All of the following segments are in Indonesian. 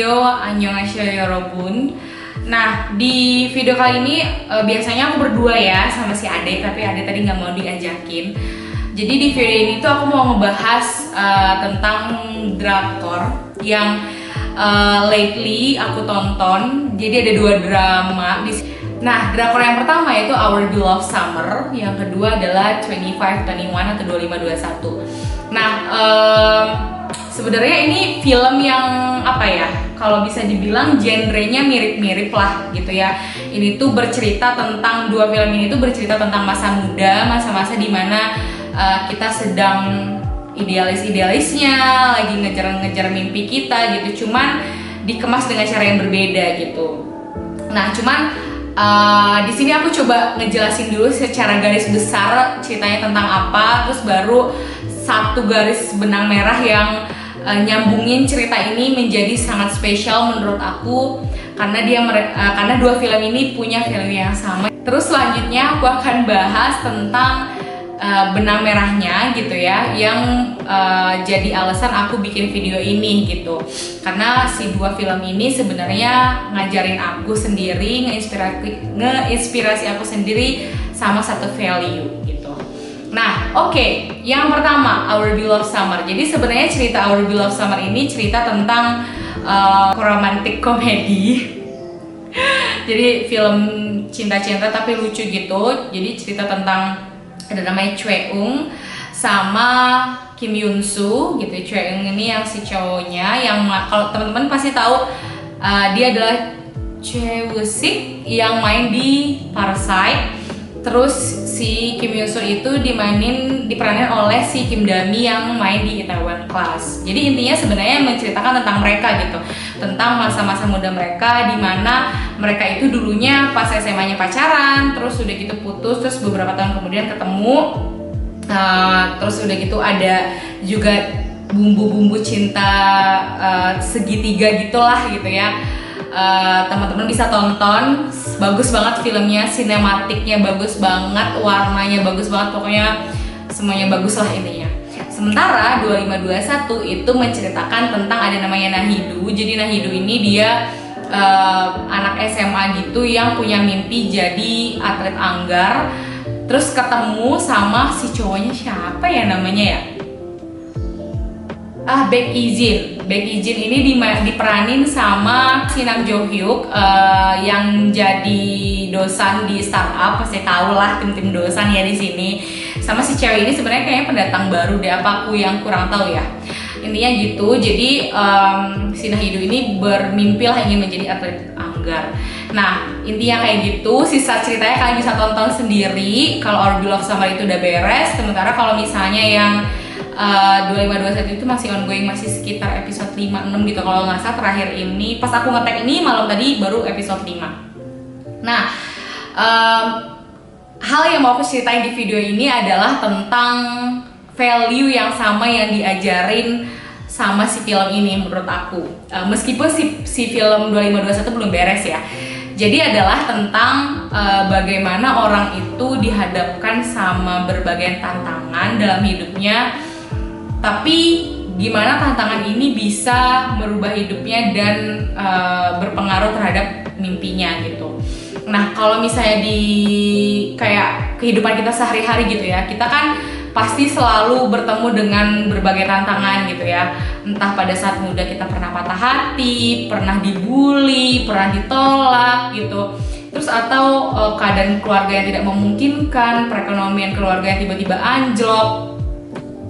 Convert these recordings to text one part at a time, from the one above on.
video Annyeonghaseyo Yorobun. Nah, di video kali ini biasanya aku berdua ya sama si Ade, tapi Ade tadi nggak mau diajakin. Jadi di video ini tuh aku mau ngebahas tentang drakor yang lately aku tonton. Jadi ada 2 drama. Nah, drakor yang pertama yaitu Our Beloved Summer, yang kedua adalah 2521 atau 2521. Nah, sebenarnya ini film yang apa ya? Kalau bisa dibilang genrenya mirip-mirip lah gitu ya. Ini tuh bercerita tentang, 2 film ini tuh bercerita tentang masa muda, masa-masa dimana kita sedang idealis-idealisnya, lagi ngejar-ngejar mimpi kita gitu. Cuman dikemas dengan cara yang berbeda gitu. Nah, cuman di sini aku coba ngejelasin dulu secara garis besar ceritanya tentang apa, terus baru satu garis benang merah yang nyambungin cerita ini menjadi sangat spesial menurut aku karena karena 2 film ini punya value yang sama. Terus selanjutnya aku akan bahas tentang benang merahnya gitu ya, yang jadi alasan aku bikin video ini gitu. Karena si 2 film ini sebenarnya ngajarin aku sendiri, ngeinspirasi aku sendiri sama satu value gitu. Nah, oke. Yang pertama, Our Beloved Summer. Jadi sebenarnya cerita Our Beloved Summer ini cerita tentang romantic comedy. Jadi film cinta-cinta tapi lucu gitu. Jadi cerita tentang, ada namanya Choi-eung sama Kim Yoon-soo gitu. Choi-eung ini yang si cowoknya, yang kalau teman-teman pasti tahu dia adalah Choi Woo-sik yang main di Parasite. Terus si Kim Yoon-soo itu diperanin oleh si Kim Da-mi yang main di Itaewon Class. Jadi intinya sebenarnya menceritakan tentang mereka gitu, tentang masa-masa muda mereka, di mana mereka itu dulunya pas SMA-nya pacaran, terus udah gitu putus, terus beberapa tahun kemudian ketemu, terus udah gitu ada juga bumbu-bumbu cinta segitiga gitulah gitu ya. Teman-teman bisa tonton, bagus banget filmnya, sinematiknya bagus banget, warnanya bagus banget, pokoknya semuanya bagus lah intinya. Sementara 2521 itu menceritakan tentang ada namanya Nahidu. Jadi Nahidu ini dia anak SMA gitu yang punya mimpi jadi atlet anggar. Terus ketemu sama si cowoknya, siapa ya namanya ya? Baek Ijin ini diperanin sama si Nam Jo Hyuk yang jadi dosan di startup, pasti tahu lah tim dosan ya di sini. Sama si cewek ini sebenarnya kayaknya pendatang baru deh, apa aku yang kurang tahu ya. Intinya gitu. Jadi si Nahidu ini bermimpi lah ingin menjadi atlet anggar. Nah, intinya kayak gitu. Sisa ceritanya kalian bisa tonton sendiri kalau Our Beloved Summer itu udah beres. Sementara kalau misalnya yang 2521 itu masih ongoing, masih sekitar episode 5-6 gitu kalau nggak salah. Terakhir ini pas aku nge-tag ini malam tadi baru episode 5. Nah, hal yang mau aku ceritain di video ini adalah tentang value yang sama yang diajarin sama si film ini menurut aku. Meskipun si film 2521 belum beres ya. Jadi adalah tentang bagaimana orang itu dihadapkan sama berbagai tantangan dalam hidupnya, tapi gimana tantangan ini bisa merubah hidupnya dan berpengaruh terhadap mimpinya gitu. Nah, kalau misalnya di kayak kehidupan kita sehari-hari gitu ya, kita kan pasti selalu bertemu dengan berbagai tantangan gitu ya. Entah pada saat muda kita pernah patah hati, pernah dibully, pernah ditolak gitu. Terus atau keadaan keluarga yang tidak memungkinkan, perekonomian keluarga yang tiba-tiba anjlok.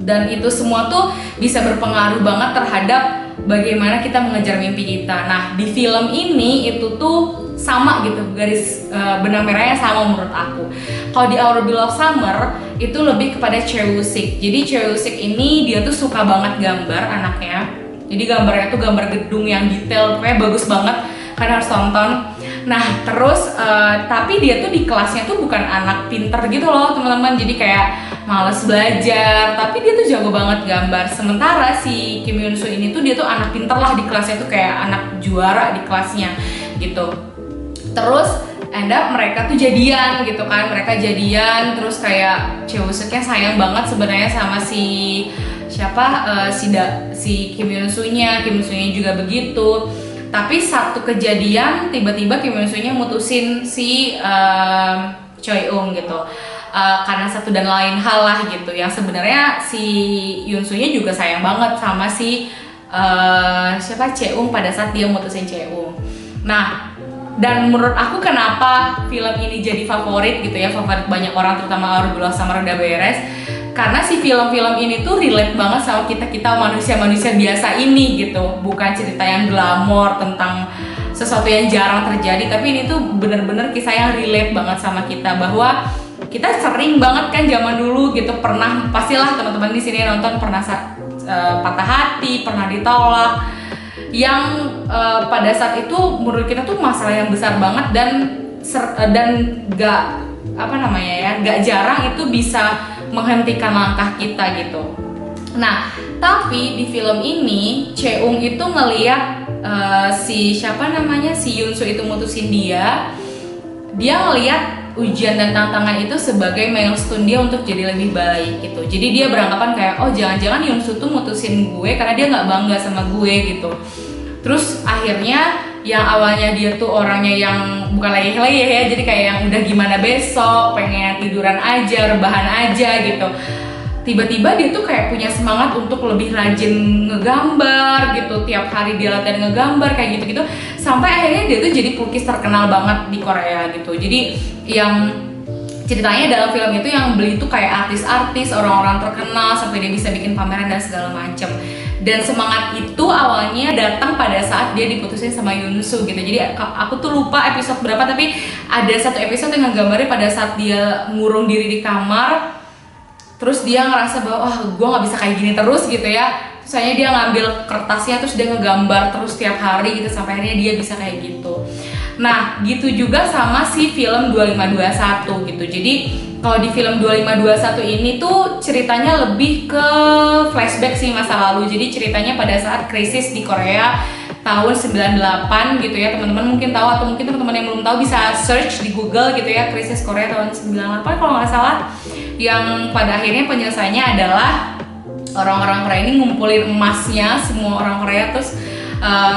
Dan itu semua tuh bisa berpengaruh banget terhadap bagaimana kita mengejar mimpi kita. Nah, di film ini itu tuh sama gitu, garis benang merahnya sama menurut aku. Kalau di Our Beloved Summer itu lebih kepada Choi Woo-sik. Jadi Choi Woo-sik ini dia tuh suka banget gambar anaknya. Jadi gambarnya tuh gambar gedung yang detail, pokoknya bagus banget. Kalian harus tonton. Nah, terus tapi dia tuh di kelasnya tuh bukan anak pinter gitu loh teman-teman. Jadi kayak males belajar, tapi dia tuh jago banget gambar. Sementara si Kim Yoon-soo ini tuh dia tuh anak pinter lah di kelasnya, tuh kayak anak juara di kelasnya gitu. Terus end up mereka tuh jadian gitu kan, mereka jadian. Terus kayak Choi Woo-siknya sayang banget sebenarnya sama si siapa si Kim Yoon-soo-nya juga begitu. Tapi satu kejadian tiba-tiba Kim Yoon Soo-nya mutusin si Choi Eun gitu. Karena satu dan lain hal lah gitu. Yang sebenarnya si Yoon Soo-nya juga sayang banget sama si siapa Chae-ung pada saat dia mutusin Chae-ung. Nah, dan menurut aku kenapa film ini jadi favorit gitu ya, favorit banyak orang terutama Our Summer Udah Beres, karena si film-film ini tuh relate banget sama kita-kita manusia-manusia biasa ini gitu. Bukan cerita yang glamor tentang sesuatu yang jarang terjadi, tapi ini tuh bener-bener kisah yang relate banget sama kita, bahwa kita sering banget kan zaman dulu gitu, pernah, pastilah teman-teman di sini nonton pernah patah hati, pernah ditolak, yang pada saat itu menurut kita tuh masalah yang besar banget dan gak apa namanya ya, gak jarang itu bisa menghentikan langkah kita gitu. Nah, tapi di film ini Chae-ung itu ngeliat si siapa namanya, si Yoon Soo itu mutusin dia ngeliat ujian dan tantangan itu sebagai milestone dia untuk jadi lebih baik gitu. Jadi dia beranggapan kayak, oh jangan-jangan Yoon Soo tuh mutusin gue karena dia nggak bangga sama gue gitu. Terus akhirnya yang awalnya dia tuh orangnya yang bukan leyeh-leyeh ya, jadi kayak yang udah gimana besok, pengen tiduran aja, rebahan aja gitu. Tiba-tiba dia tuh kayak punya semangat untuk lebih rajin ngegambar gitu, tiap hari dia latihan ngegambar kayak gitu-gitu, sampai akhirnya dia tuh jadi pelukis terkenal banget di Korea gitu. Jadi yang ceritanya dalam film itu yang beli tuh kayak artis-artis, orang-orang terkenal, sampai dia bisa bikin pameran dan segala macem. Dan semangat itu awalnya datang pada saat dia diputusin sama Yoon Soo gitu. Jadi aku tuh lupa episode berapa, tapi ada satu episode yang ngegambarin pada saat dia ngurung diri di kamar, terus dia ngerasa bahwa gue nggak bisa kayak gini terus gitu ya. Soalnya dia ngambil kertasnya terus dia ngegambar terus tiap hari gitu, sampai akhirnya dia bisa kayak gitu. Nah gitu juga sama si film 2521 gitu. Jadi kalau di film 2521 ini tuh ceritanya lebih ke flashback sih masa lalu. Jadi ceritanya pada saat krisis di Korea tahun 98 gitu ya, teman-teman mungkin tahu, atau mungkin teman-teman yang belum tahu bisa search di Google gitu ya, krisis Korea tahun 98 kalau nggak salah, yang pada akhirnya penyelesaiannya adalah orang-orang Korea ini ngumpulin emasnya, semua orang Korea, terus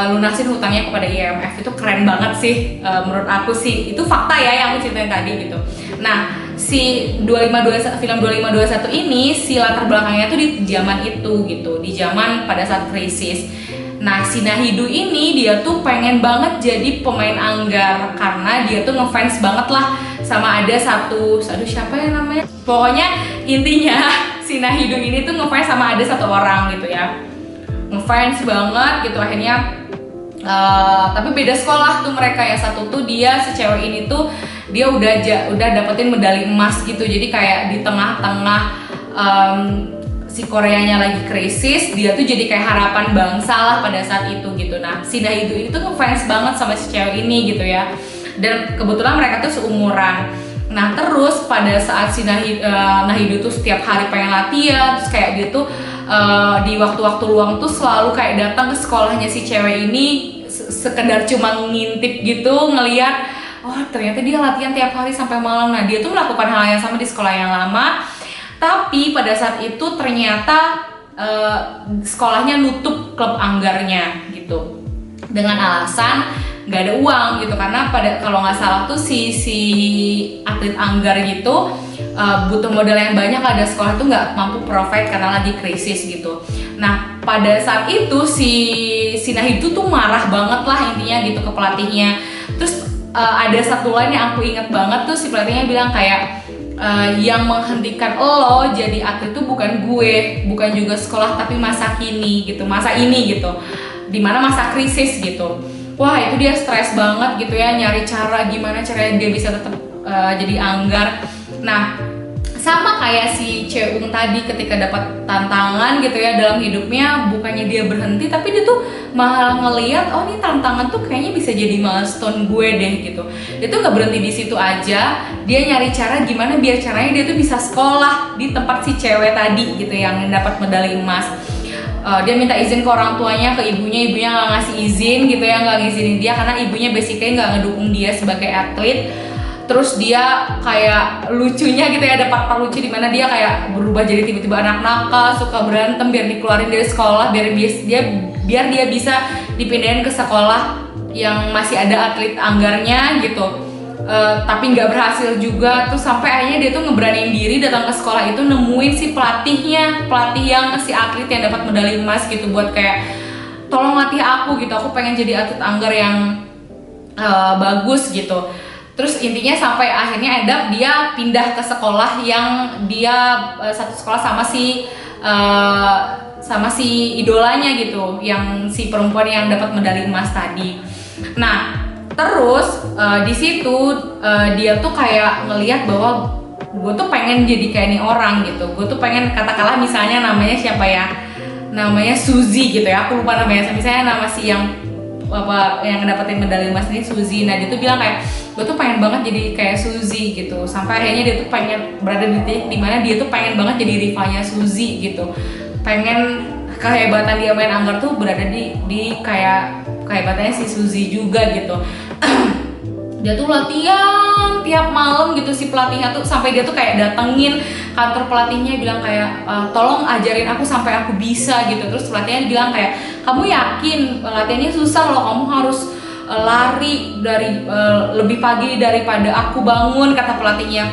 lunasin hutangnya kepada IMF. Itu keren banget sih menurut aku sih, itu fakta ya yang aku ceritain tadi gitu. Nah si 2521, film 2521 ini si latar belakangnya tuh di zaman itu gitu, di zaman pada saat krisis. Nah si Nahidu ini dia tuh pengen banget jadi pemain Anggar karena dia tuh ngefans banget lah sama ada satu siapa ya namanya, pokoknya intinya si Nahidu ini tuh ngefans sama ada satu orang gitu ya, ngefans banget gitu. Akhirnya tapi beda sekolah tuh mereka, yang satu tuh dia si cewek ini tuh dia udah dapetin medali emas gitu. Jadi kayak di tengah-tengah si Koreanya lagi krisis, dia tuh jadi kayak harapan bangsa lah pada saat itu gitu. Nah si Nahidu ini tuh ngefans banget sama si cewek ini gitu ya, dan kebetulan mereka tuh seumuran. Nah terus pada saat si Nahidu tuh setiap hari pengen latihan, terus kayak dia tuh di waktu-waktu luang tuh selalu kayak datang ke sekolahnya si cewek ini, sekedar cuma ngintip gitu, ngeliat oh ternyata dia latihan tiap hari sampai malam. Nah dia tuh melakukan hal yang sama di sekolah yang lama, tapi pada saat itu ternyata sekolahnya nutup klub Anggarnya gitu, dengan alasan nggak ada uang gitu, karena kalau nggak salah tuh si atlet Anggar gitu butuh modal yang banyak, ada sekolah tuh nggak mampu provide karena lagi krisis gitu. Nah pada saat itu si Nahidu tuh marah banget lah intinya gitu ke pelatihnya. Terus ada satu line yang aku inget banget tuh, si pelatihnya bilang kayak yang menghentikan lo jadi atlet tuh bukan gue, bukan juga sekolah, tapi masa kini gitu, masa ini gitu, dimana masa krisis gitu. Wah itu dia stres banget gitu ya, nyari cara gimana caranya dia bisa tetap jadi Anggar. Nah sama kayak si Chae-ung tadi, ketika dapat tantangan gitu ya dalam hidupnya, bukannya dia berhenti, tapi dia tuh malah ngeliat oh ini tantangan tuh kayaknya bisa jadi milestone gue deh gitu. Dia tuh nggak berhenti di situ aja, dia nyari cara gimana biar caranya dia tuh bisa sekolah di tempat si cewek tadi gitu yang dapat medali emas. Dia minta izin ke orang tuanya, ke ibunya nggak ngasih izin gitu ya, nggak ngizinin dia karena ibunya basically nggak ngedukung dia sebagai atlet. Terus dia kayak lucunya gitu ya, ada part-part lucu di mana dia kayak berubah jadi tiba-tiba anak nakal, suka berantem biar dikeluarin dari sekolah, biar dia bisa dipindahin ke sekolah yang masih ada atlet anggarnya gitu. Tapi nggak berhasil juga, tuh sampai akhirnya dia tuh ngeberaniin diri datang ke sekolah itu, nemuin si pelatih yang si atlet yang dapat medali emas gitu, buat kayak tolong latih aku gitu, aku pengen jadi atlet anggar yang bagus gitu. Terus intinya sampai akhirnya dia pindah ke sekolah yang dia satu sekolah sama si idolanya gitu, yang si perempuan yang dapat medali emas tadi. Nah, terus di situ dia tuh kayak ngelihat bahwa gue tuh pengen jadi kayak nih orang gitu. Gue tuh pengen, katakanlah misalnya namanya siapa ya? Namanya Suzy gitu ya. Aku lupa namanya. Misalnya nama si yang dapetin medali emas ini Suzy. Nah, dia tuh bilang kayak gue tuh pengen banget jadi kayak Suzy gitu. Sampai akhirnya dia tuh pengen berada di titik dimana dia tuh pengen banget jadi rivalnya Suzy gitu. Pengen kehebatan dia main anggar tuh berada di kayak kehebatannya si Suzy juga gitu. Dia tuh latihan tiap malam gitu, si pelatihnya tuh sampai dia tuh kayak datengin kantor pelatihnya, bilang kayak tolong ajarin aku sampai aku bisa gitu. Terus pelatihnya bilang kayak, kamu yakin latihannya susah loh, kamu harus lari dari lebih pagi daripada aku bangun, kata pelatihnya.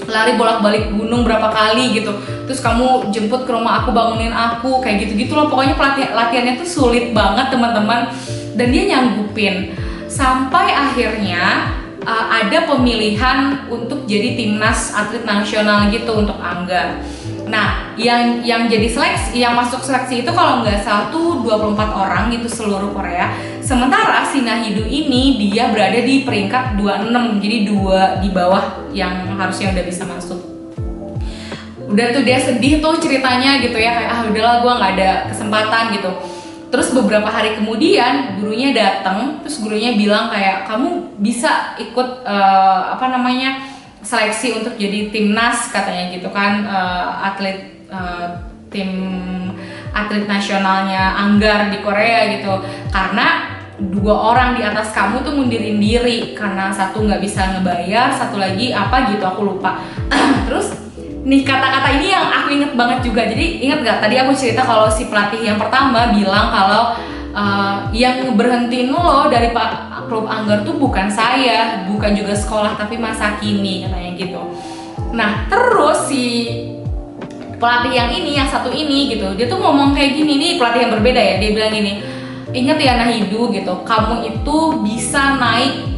Lari bolak-balik gunung berapa kali gitu, terus kamu jemput ke rumah aku, bangunin aku, kayak gitu-gitu loh. Pokoknya latihannya tuh sulit banget teman-teman, dan dia nyanggupin. Sampai akhirnya ada pemilihan untuk jadi timnas atlet nasional gitu untuk anggar. Nah, yang jadi seleksi, yang masuk seleksi itu kalau nggak salah tuh 24 orang gitu seluruh Korea. Sementara si Nahidu ini dia berada di peringkat 26, jadi 2 di bawah yang harusnya udah bisa masuk. Udah tuh dia sedih tuh ceritanya gitu ya, kayak udahlah gue nggak ada kesempatan gitu. Terus beberapa hari kemudian gurunya datang, terus gurunya bilang kayak, kamu bisa ikut seleksi untuk jadi timnas katanya gitu kan, tim atlet nasionalnya anggar di Korea gitu, karena 2 orang di atas kamu tuh mundurin diri karena satu nggak bisa ngebayar, satu lagi apa gitu aku lupa. Terus nih kata-kata ini yang aku inget banget juga. Jadi inget gak tadi aku cerita kalau si pelatih yang pertama bilang kalau yang berhentiin lo dari klub anggar tuh bukan saya, bukan juga sekolah, tapi masa kini, katanya gitu. Nah terus si pelatih yang ini, yang satu ini gitu, dia tuh ngomong kayak gini, nih pelatih yang berbeda ya, dia bilang gini, inget ya Nahidu gitu, kamu itu bisa naik,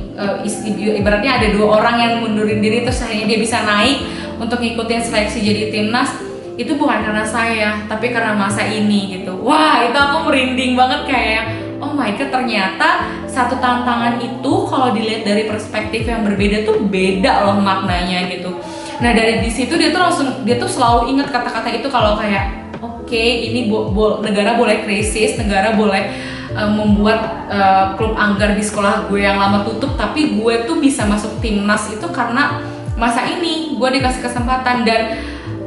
ibaratnya ada 2 orang yang mundurin diri terus akhirnya dia bisa naik untuk ngikutin seleksi jadi timnas, itu bukan karena saya, tapi karena masa ini gitu. Wah, itu aku merinding banget, kayak oh my god, ternyata satu tantangan itu kalau dilihat dari perspektif yang berbeda tuh beda loh maknanya gitu. Nah dari di situ dia tuh selalu ingat kata-kata itu, kalau kayak oke, ini negara boleh krisis, negara boleh membuat klub anggar di sekolah gue yang lama tutup, tapi gue tuh bisa masuk timnas itu karena masa ini gue dikasih kesempatan. Dan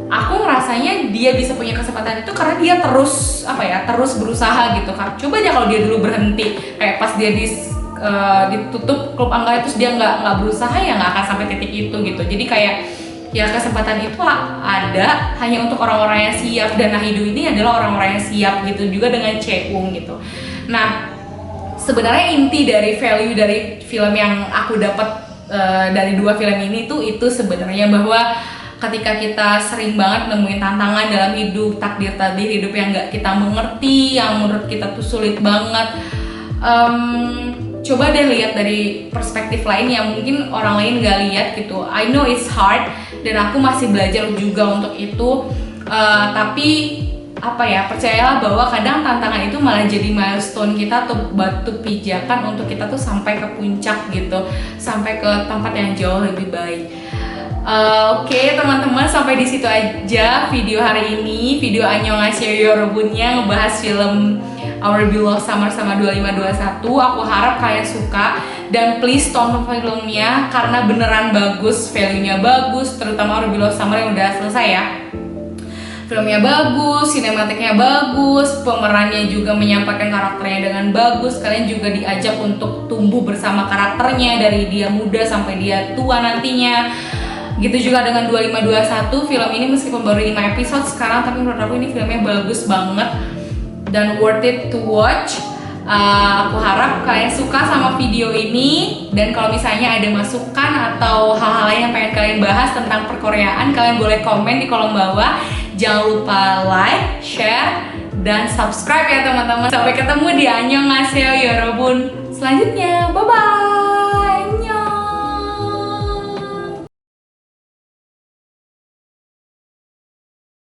aku ngerasanya dia bisa punya kesempatan itu karena dia terus berusaha gitu kan. Coba aja kalau dia dulu berhenti, kayak pas dia ditutup klub anggar terus dia nggak berusaha, ya nggak akan sampai titik itu gitu. Jadi kayak ya kesempatan itu ada hanya untuk orang-orang yang siap, dan Nahidu ini adalah orang-orang yang siap gitu juga dengan Chaeung gitu. Nah sebenarnya inti dari value dari film yang aku dapat dari 2 film ini tuh itu sebenarnya bahwa ketika kita sering banget nemuin tantangan dalam hidup, takdir hidup yang nggak kita mengerti, yang menurut kita tuh sulit banget, coba deh lihat dari perspektif lain yang mungkin orang lain nggak lihat gitu. I know it's hard dan aku masih belajar juga untuk itu, tapi percayalah bahwa kadang tantangan itu malah jadi milestone kita atau batu pijakan untuk kita tuh sampai ke puncak gitu, sampai ke tempat yang jauh lebih baik. Oke, teman-teman, sampai di situ aja video hari ini, video Annyeonghaseyo Yorobunnya ngebahas film Our Beloved Summer sama 2521. Aku harap kalian suka dan please tonton filmnya karena beneran bagus, value-nya bagus, terutama Our Beloved Summer yang udah selesai ya. Filmnya bagus, sinematiknya bagus, pemerannya juga menyampaikan karakternya dengan bagus. Kalian juga diajak untuk tumbuh bersama karakternya dari dia muda sampai dia tua nantinya. Gitu juga dengan 2521, film ini meskipun baru 5 episode sekarang, tapi menurut aku ini filmnya bagus banget dan worth it to watch. Aku harap kalian suka sama video ini, dan kalau misalnya ada masukan atau hal-hal lain yang pengen kalian bahas tentang perkoreaan, kalian boleh komen di kolom bawah. Jangan lupa like, share, dan subscribe ya teman-teman. Sampai ketemu di Annyeonghaseyo Yorobun selanjutnya. Bye bye.